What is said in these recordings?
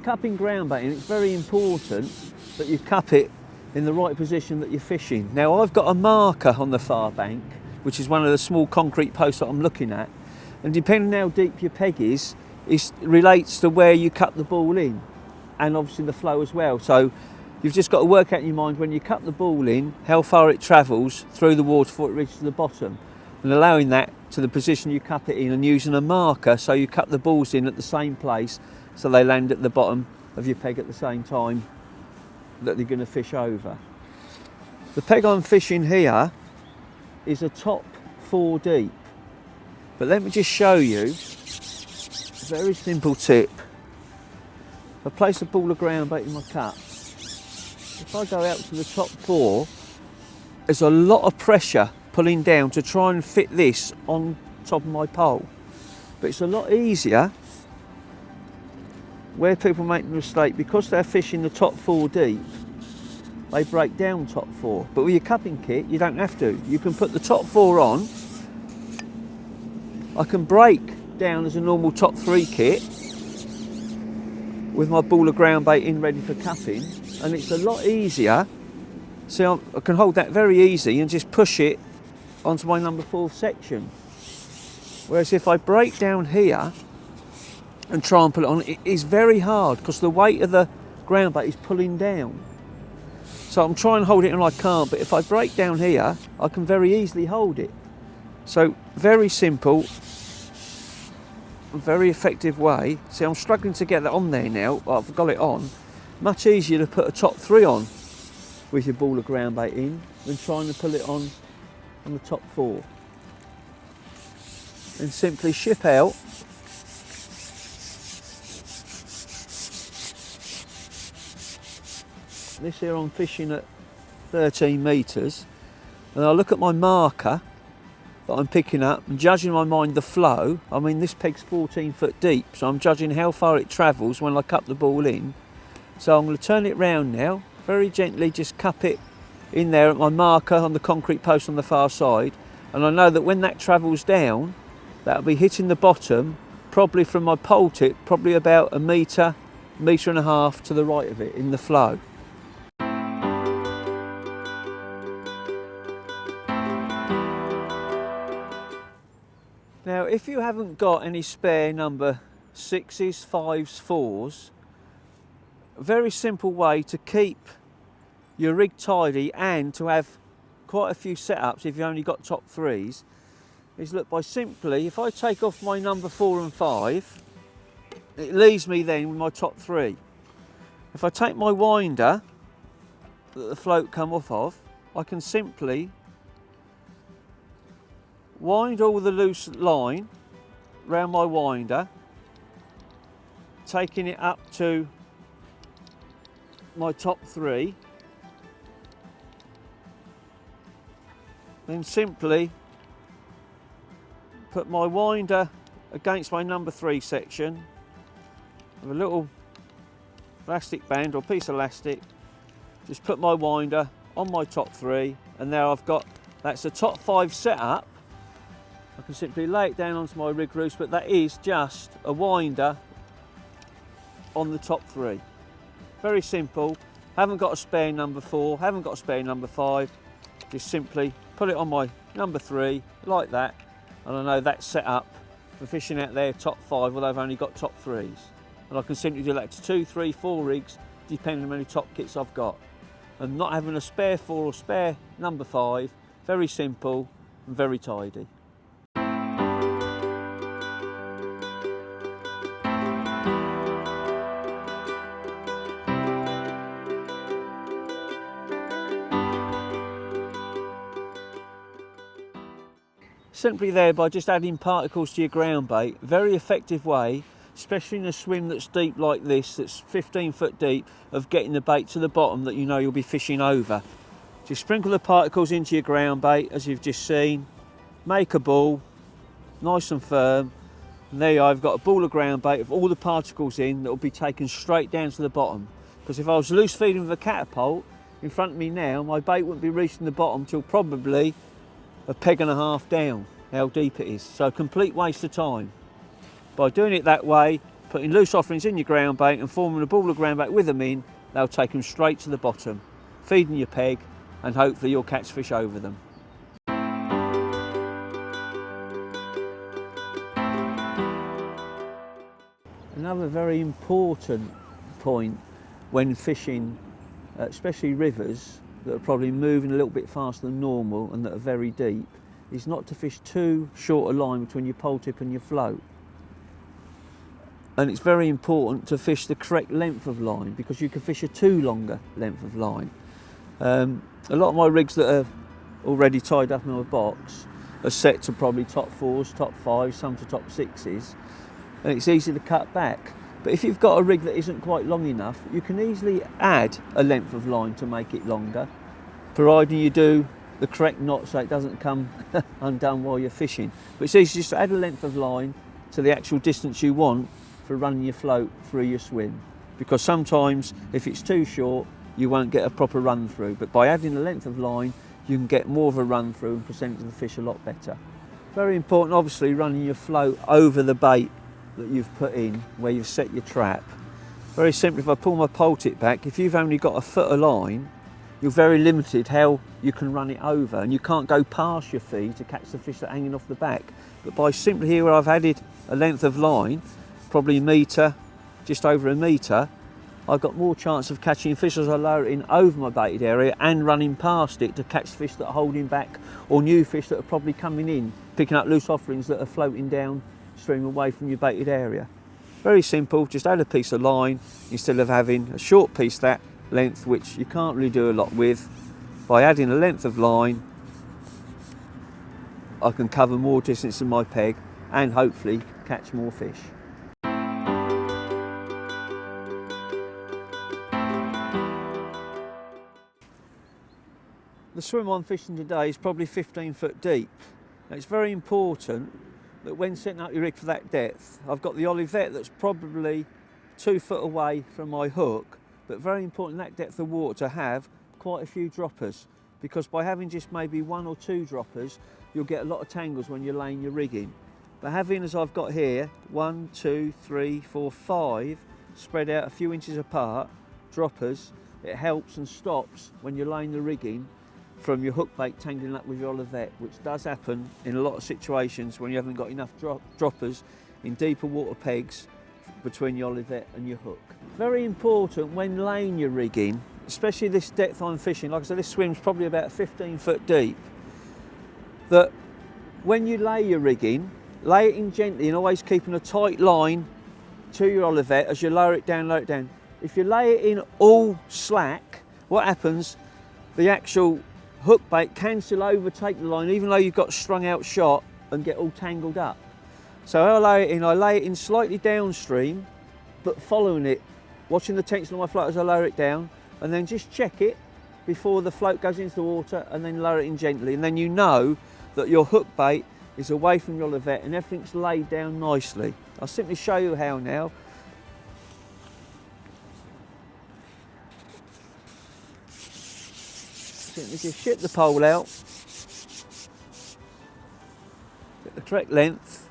cupping ground baiting, it's very important that you cup it in the right position that you're fishing. Now I've got a marker on the far bank, which is one of the small concrete posts that I'm looking at, and depending on how deep your peg is, it relates to where you cup the ball in, and obviously the flow as well. So you've just got to work out in your mind when you cup the ball in, how far it travels through the water before it reaches the bottom, and allowing that to the position you cup it in, and using a marker so you cup the balls in at the same place so they land at the bottom of your peg at the same time that they're going to fish over. The peg I'm fishing here is a top 4 deep, but let me just show you a very simple tip. If I place a ball of ground bait in my cup, if I go out to the top 4, there's a lot of pressure pulling down to try and fit this on top of my pole. But it's a lot easier where people make the mistake, because they're fishing the top 4 deep, they break down top 4. But with your cupping kit, you don't have to. You can put the top 4 on. I can break down as a normal top 3 kit with my ball of ground bait in ready for cupping, and it's a lot easier. See, I can hold that very easy and just push it onto my number 4 section. Whereas if I break down here and try and pull it on, it is very hard because the weight of the ground bait is pulling down. So I'm trying to hold it and I can't, but if I break down here, I can very easily hold it. So very simple, very effective way. See, I'm struggling to get that on there now. I've got it on. Much easier to put a top 3 on with your ball of ground bait in than trying to pull it on the top 4. And simply ship out. This here I'm fishing at 13 metres, and I look at my marker that I'm picking up and judging in my mind the flow. I mean, this peg's 14 foot deep, so I'm judging how far it travels when I cup the ball in. So I'm going to turn it round now, very gently just cup it in there at my marker on the concrete post on the far side, and I know that when that travels down, that'll be hitting the bottom, probably from my pole tip, probably about a metre, metre and a half to the right of it in the flow. Now, if you haven't got any spare number 6s, 5s, 4s, a very simple way to keep your rig tidy and to have quite a few setups if you've only got top 3s is, look, by simply, if I take off my number 4 and 5, it leaves me then with my top 3. If I take my winder that the float come off of, I can simply wind all the loose line round my winder, taking it up to my top 3, then simply put my winder against my number 3 section with a little elastic band or piece of elastic, just put my winder on my top 3, and now I've got, that's a top 5 setup. I can simply lay it down onto my rig roost, but that is just a winder on the top 3. Very simple. Haven't got a spare number 4, haven't got a spare number 5, just simply put it on my number 3 like that, and I know that's set up for fishing out there top 5 where they've only got top 3s. And I can simply do that to 2, 3, 4 rigs depending on how many top kits I've got. And not having a spare 4 or spare number 5, very simple and very tidy. Simply there, by just adding particles to your ground bait, very effective way, especially in a swim that's deep like this, that's 15 foot deep, of getting the bait to the bottom that you know you'll be fishing over. Just sprinkle the particles into your ground bait as you've just seen, make a ball, nice and firm, and there you are, I've got a ball of ground bait with all the particles in that will be taken straight down to the bottom. Because if I was loose feeding with a catapult in front of me now, my bait wouldn't be reaching the bottom till probably a peg and a half down, how deep it is. So complete waste of time. By doing it that way, putting loose offerings in your ground bait and forming a ball of ground bait with them in, they'll take them straight to the bottom, feeding your peg, and hopefully you'll catch fish over them. Another very important point when fishing, especially rivers that are probably moving a little bit faster than normal and that are very deep, is not to fish too short a line between your pole tip and your float. And it's very important to fish the correct length of line, because you can fish a too longer length of line. A lot of my rigs that are already tied up in my box are set to probably top 4s, top 5s, some to top 6s, and it's easy to cut back. But if you've got a rig that isn't quite long enough, you can easily add a length of line to make it longer, providing you do the correct knot so it doesn't come undone while you're fishing. But it's easy just to add a length of line to the actual distance you want for running your float through your swim, because sometimes if it's too short you won't get a proper run through, but by adding a length of line you can get more of a run through and present to the fish a lot better. Very important, obviously, running your float over the bait that you've put in where you've set your trap. Very simply, if I pull my pole tip back, if you've only got a foot of line, you're very limited how you can run it over, and you can't go past your feed to catch the fish that are hanging off the back. But by simply here where I've added a length of line, probably a metre, just over a metre, I've got more chance of catching fish as I lower it in over my baited area and running past it to catch fish that are holding back, or new fish that are probably coming in, picking up loose offerings that are floating downstream away from your baited area. Very simple, just add a piece of line instead of having a short piece that length, which you can't really do a lot with. By adding a length of line, I can cover more distance than my peg and hopefully catch more fish. The swim I'm fishing today is probably 15 foot deep. Now, it's very important that when setting up your rig for that depth, I've got the olivette that's probably 2 foot away from my hook, but very important in that depth of water to have quite a few droppers, because by having just maybe 1 or 2 droppers, you'll get a lot of tangles when you're laying your rig in. But having, as I've got here, 1, 2, 3, 4, 5 spread out a few inches apart, droppers, it helps and stops when you're laying the rig in from your hook bait tangling up with your olivette, which does happen in a lot of situations when you haven't got enough droppers in deeper water pegs between your olivette and your hook. Very important when laying your rig in, especially this depth I'm fishing, like I said, this swim's probably about 15 foot deep, that when you lay your rig in, lay it in gently and always keeping a tight line to your olivette as you lower it down, lower it down. If you lay it in all slack, what happens, the actual hook bait can still overtake the line even though you've got strung out shot and get all tangled up. So I lay it in slightly downstream, but following it, watching the tension of my float as I lower it down, and then just check it before the float goes into the water, and then lower it in gently, and then you know that your hook bait is away from your olivette and everything's laid down nicely. I'll simply show you how now. Simply just ship the pole out, get the correct length,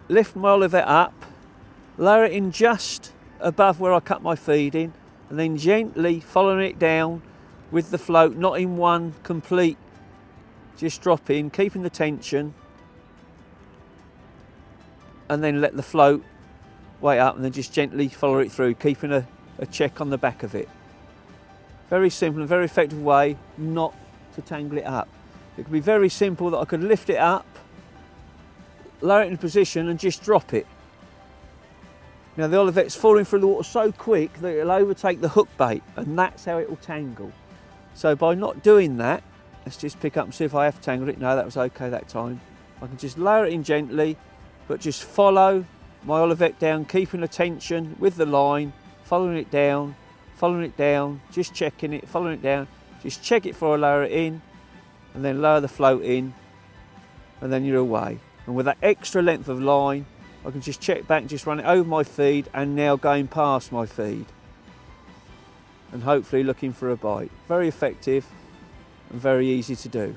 lift my olivette up, lower it in just above where I cut my feed in, and then gently following it down with the float, not in one complete, just drop in, keeping the tension, and then let the float weight up, and then just gently follow it through, keeping a check on the back of it. Very simple and very effective way not to tangle it up. It could be very simple that I could lift it up, lower it in position and just drop it. Now the olivette's falling through the water so quick that it'll overtake the hook bait, and that's how it will tangle. So by not doing that, let's just pick up and see if I have tangled it. No, that was okay that time. I can just lower it in gently, but just follow my olivette down, keeping the tension with the line, following it down, just checking it, following it down, just check it before I lower it in, and then lower the float in, and then you're away. And with that extra length of line, I can just check back and just run it over my feed, and now going past my feed, and hopefully looking for a bite. Very effective and very easy to do.